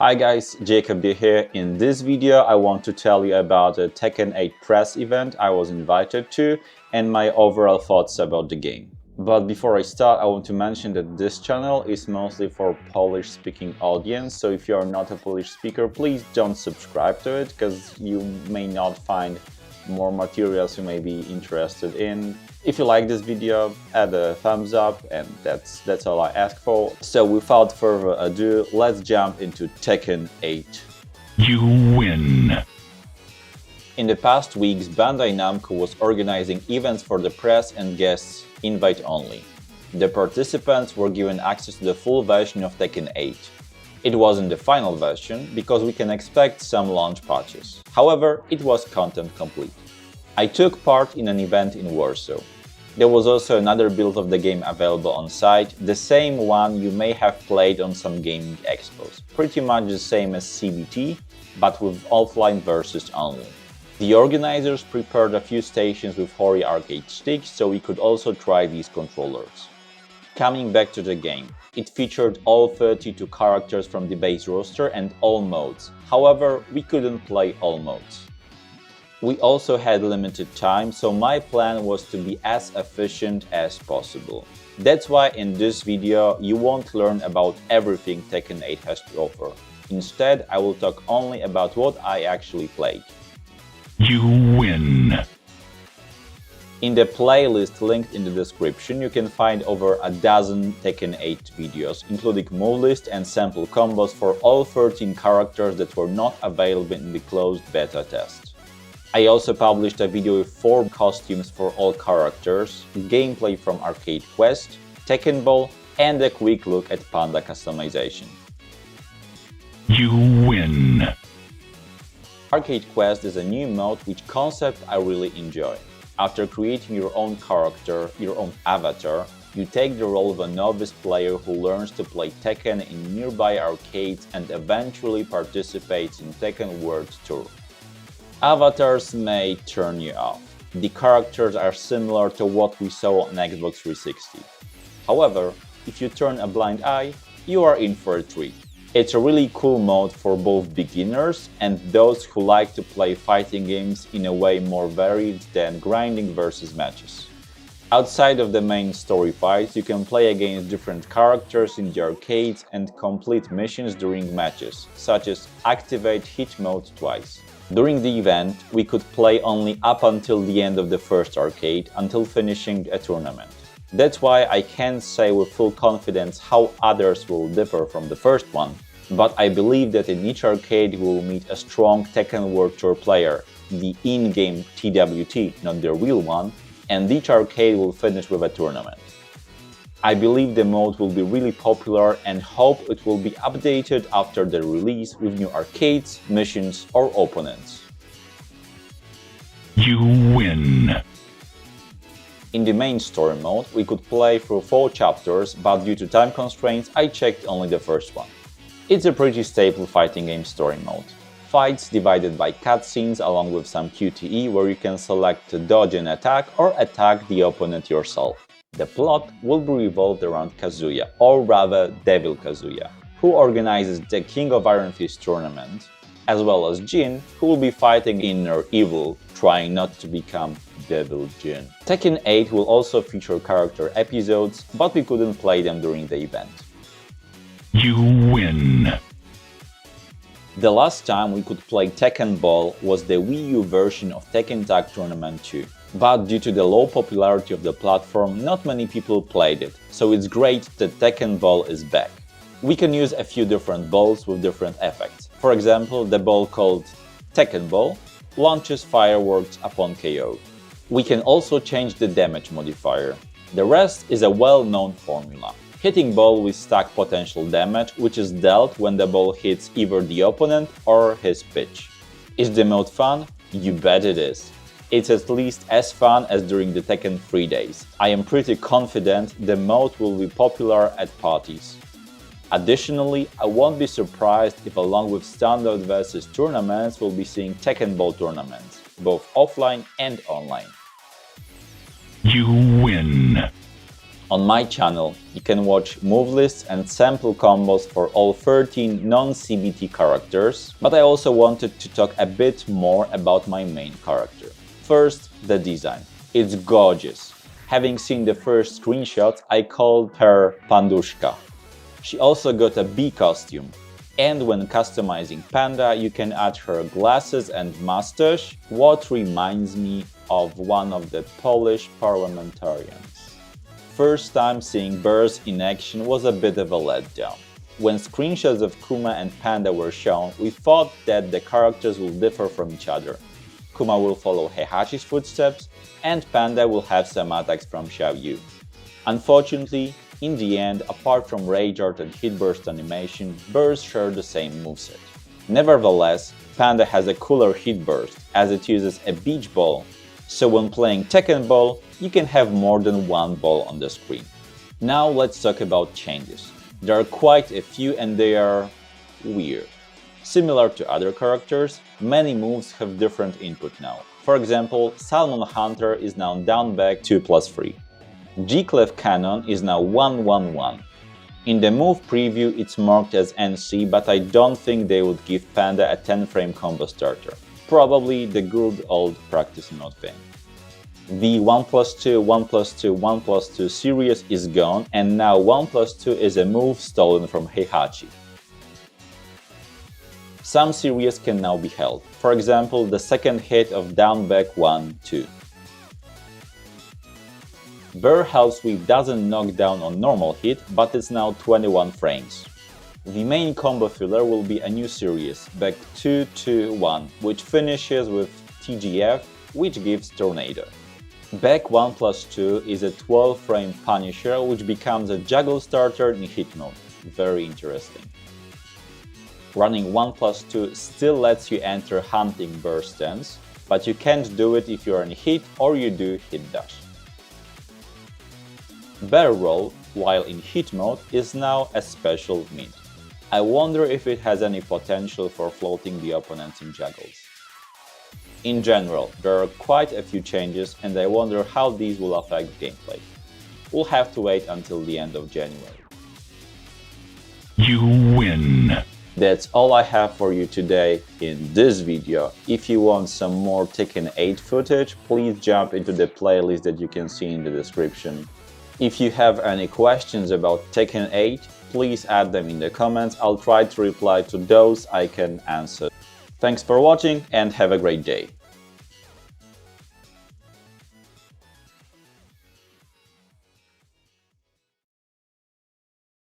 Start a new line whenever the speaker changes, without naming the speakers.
Hi guys, JakubDi here. In this video I want to tell you about a Tekken 8 press event I was invited to and my overall thoughts about the game. But before I start, I want to mention that this channel is mostly for Polish speaking audience, so if you are not a Polish speaker, please don't subscribe to it because you may not find more materials you may be interested in. If you like this video, add a thumbs up, and that's all I ask for. So without further ado, let's jump into Tekken 8.
You win.
In the past weeks, Bandai Namco was organizing events for the press and guests, invite only. The participants were given access to the full version of Tekken 8. It wasn't the final version, because we can expect some launch patches. However, it was content complete. I took part in an event in Warsaw. There was also another build of the game available on site, the same one you may have played on some gaming expos. Pretty much the same as CBT, but with offline versus only. The organizers prepared a few stations with Hori arcade sticks, so we could also try these controllers. Coming back to the game, it featured all 32 characters from the base roster and all modes. However, we couldn't play all modes. We also had limited time, so my plan was to be as efficient as possible. That's why in this video you won't learn about everything Tekken 8 has to offer. Instead, I will talk only about what I actually played.
You win.
In the playlist linked in the description, you can find over a dozen Tekken 8 videos, including move list and sample combos for all 13 characters that were not available in the closed beta test. I also published a video with 4 costumes for all characters, gameplay from Arcade Quest, Tekken Ball, and a quick look at Panda customization.
You win.
Arcade Quest is a new mode which concept I really enjoy. After creating your own character, your own avatar, you take the role of a novice player who learns to play Tekken in nearby arcades and eventually participates in Tekken World Tour. Avatars may turn you off. The characters are similar to what we saw on Xbox 360. However, if you turn a blind eye, you are in for a treat. It's a really cool mode for both beginners and those who like to play fighting games in a way more varied than grinding versus matches. Outside of the main story fights, you can play against different characters in the arcades and complete missions during matches, such as activate hit mode twice. During the event, we could play only up until the end of the first arcade, until finishing a tournament. That's why I can't say with full confidence how others will differ from the first one, but I believe that in each arcade we will meet a strong Tekken World Tour player, the in-game TWT, not the real one, and each arcade will finish with a tournament. I believe the mode will be really popular and hope it will be updated after the release with new arcades, missions or opponents.
You win.
In the main story mode, we could play through 4 chapters, but due to time constraints, I checked only the first one. It's a pretty stable fighting game story mode. Fights divided by cutscenes along with some QTE where you can select to dodge an attack or attack the opponent yourself. The plot will be revolved around Kazuya, or rather Devil Kazuya, who organizes the King of Iron Fist tournament, as well as Jin, who will be fighting inner evil, trying not to become Devil Jin. Tekken 8 will also feature character episodes, but we couldn't play them during the event.
You win.
The last time we could play Tekken Ball was the Wii U version of Tekken Tag Tournament 2. But due to the low popularity of the platform, not many people played it, so it's great that Tekken Ball is back. We can use a few different balls with different effects. For example, the ball called Tekken Ball launches fireworks upon KO. We can also change the damage modifier. The rest is a well-known formula. Hitting ball with stack potential damage, which is dealt when the ball hits either the opponent or his pitch. Is the mode fun? You bet it is. It's at least as fun as during the Tekken 3 days. I am pretty confident the mode will be popular at parties. Additionally, I won't be surprised if along with standard versus tournaments we'll be seeing Tekken Ball tournaments, both offline and online.
You win.
On my channel, you can watch move lists and sample combos for all 13 non-CBT characters, but I also wanted to talk a bit more about my main character. First, the design. It's gorgeous. Having seen the first screenshots, I called her Pandushka. She also got a bee costume. And when customizing Panda, you can add her glasses and mustache, what reminds me of one of the Polish parliamentarians. First time seeing bears in action was a bit of a letdown. When screenshots of Kuma and Panda were shown, we thought that the characters will differ from each other. Kuma will follow Heihachi's footsteps, and Panda will have some attacks from Xiaoyu. Unfortunately, in the end, apart from Rage Art and Hit Burst animation, bears share the same moveset. Nevertheless, Panda has a cooler Hit Burst, as it uses a beach ball, so when playing Tekken Ball, you can have more than one ball on the screen. Now let's talk about changes. There are quite a few and they are weird. Similar to other characters, many moves have different input now. For example, Salmon Hunter is now down back 2+3. G-Clef Cannon is now 1-1-1. In the move preview it's marked as NC, but I don't think they would give Panda a 10-frame combo starter. Probably the good old practice mode thing. The 1+2, 1+2, 1+2 series is gone, and now 1+2 is a move stolen from Heihachi. Some series can now be held, for example the second hit of down back 1-2. Bear Half Sweep doesn't knock down on normal hit, but it's now 21 frames. The main combo filler will be a new series, back 2-2-1, which finishes with TGF, which gives Tornado. Back 1+2 is a 12-frame Punisher, which becomes a juggle starter in hit mode. Very interesting. Running 1+2 still lets you enter hunting bear stance, but you can't do it if you're in hit or you do hit dash. Bear Roll, while in hit mode, is now a special mint. I wonder if it has any potential for floating the opponents in juggles. In general, there are quite a few changes and I wonder how these will affect gameplay. We'll have to wait until the end of January.
You win.
That's all I have for you today in this video. If you want some more Tekken 8 footage, please jump into the playlist that you can see in the description. If you have any questions about Tekken 8, please add them in the comments. I'll try to reply to those I can answer. Thanks for watching and have a great day.